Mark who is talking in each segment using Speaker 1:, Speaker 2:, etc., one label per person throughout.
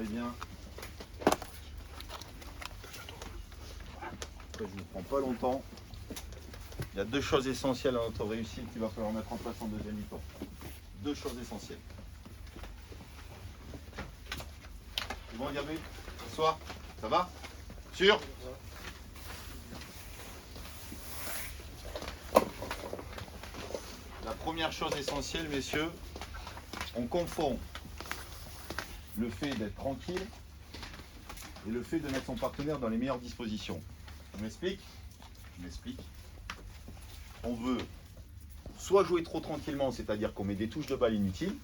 Speaker 1: serrez bien. Après, je ne vous prends pas longtemps. Il y a deux choses essentielles à notre réussite qu'il va falloir mettre en place en deuxième mi-temps. Deux choses essentielles. C'est bon, Gabriel? Bonsoir. Ça va? Sûr? La première chose essentielle, messieurs, on confond le fait d'être tranquille et le fait de mettre son partenaire dans les meilleures dispositions. Je m'explique? Je m'explique. On veut soit jouer trop tranquillement, c'est-à-dire qu'on met des touches de balle inutiles,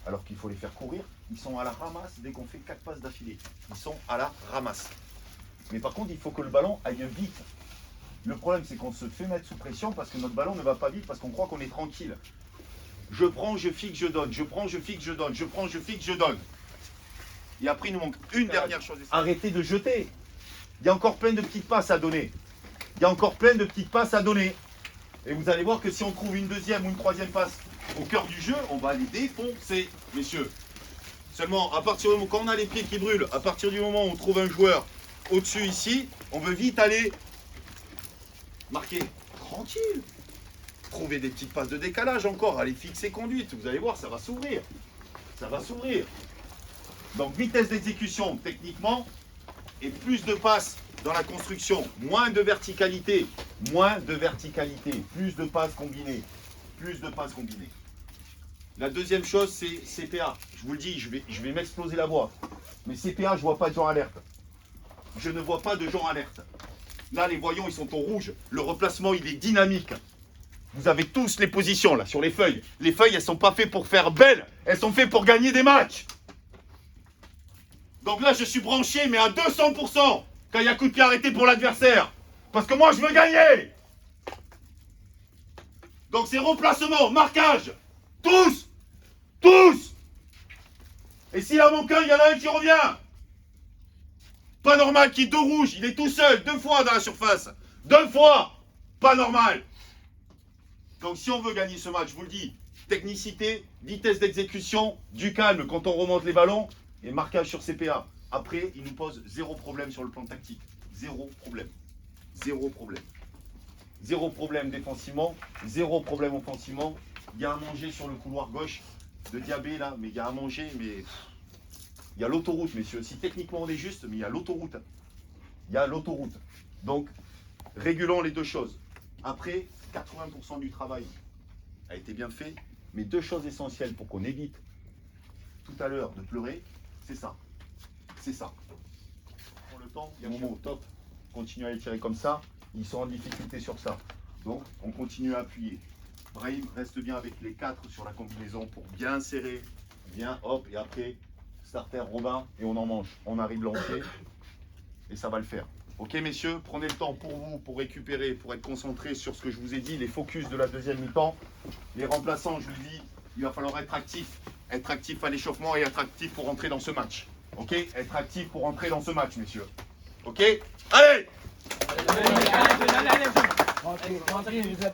Speaker 1: alors qu'il faut les faire courir. Ils sont à la ramasse dès qu'on fait 4 passes d'affilée. Ils sont à la ramasse. Mais par contre, il faut que le ballon aille vite. Le problème, c'est qu'on se fait mettre sous pression parce que notre ballon ne va pas vite, parce qu'on croit qu'on est tranquille. Je prends, je fixe, je donne. Je prends, je fixe, je donne. Je prends, je fixe, je donne. Et après, il nous manque une dernière chose. Arrêtez de jeter. Il y a encore plein de petites passes à donner. Il y a encore plein de petites passes à donner. Et vous allez voir que si on trouve une deuxième ou une troisième passe au cœur du jeu, on va les défoncer, messieurs. Seulement, à partir du moment quand on a les pieds qui brûlent, à partir du moment où on trouve un joueur au-dessus ici, on veut vite aller marquer. Tranquille. Trouver des petites passes de décalage encore, aller fixer conduite. Vous allez voir, ça va s'ouvrir. Ça va s'ouvrir. Donc, vitesse d'exécution, techniquement, et plus de passes dans la construction. Moins de verticalité. Moins de verticalité. Plus de passes combinées. Plus de passes combinées. La deuxième chose, c'est CPA. Je vous le dis, je vais m'exploser la voix. Mais CPA, je ne vois pas de gens alerte. Je ne vois pas de gens alerte. Là, les voyants, ils sont au rouge. Le replacement, il est dynamique. Vous avez tous les positions, là, sur les feuilles. Les feuilles, elles ne sont pas faites pour faire belle. Elles sont faites pour gagner des matchs. Donc là, je suis branché, mais à 200%, quand il y a coup de pied arrêté pour l'adversaire. Parce que moi, je veux gagner. Donc c'est replacement, marquage. Tous. Tous. Et s'il y a mon cœur, il y en a un qui revient. Pas normal qu'il y ait deux rouges. Il est tout seul, 2 fois dans la surface. 2 fois. Pas normal. Donc si on veut gagner ce match, je vous le dis, technicité, vitesse d'exécution, du calme quand on remonte les ballons et marquage sur CPA. Après, il nous pose zéro problème sur le plan tactique. Zéro problème. Zéro problème. Zéro problème défensivement, zéro problème offensivement. Il y a à manger sur le couloir gauche de Diabé là, mais il y a à manger, mais il y a l'autoroute, messieurs. Si techniquement on est juste, mais il y a l'autoroute. Il y a l'autoroute. Donc, régulons les deux choses. Après, 80% du travail a été bien fait, mais deux choses essentielles pour qu'on évite tout à l'heure de pleurer, c'est ça. C'est ça. Pour le temps, il y a un moment au top. Continue à les tirer comme ça. Ils sont en difficulté sur ça. Donc, on continue à appuyer. Brahim reste bien avec les 4 sur la combinaison pour bien serrer. Bien, hop, et après, starter, Robin, et on en mange. On arrive lancé, et ça va le faire. Ok, messieurs, prenez le temps pour vous, pour récupérer, pour être concentré sur ce que je vous ai dit, les focus de la deuxième mi-temps. Les remplaçants, je vous dis, il va falloir être actif à l'échauffement et être actif pour rentrer dans ce match. Ok, être actif pour rentrer dans ce match, messieurs. Ok, allez!
Speaker 2: Allez,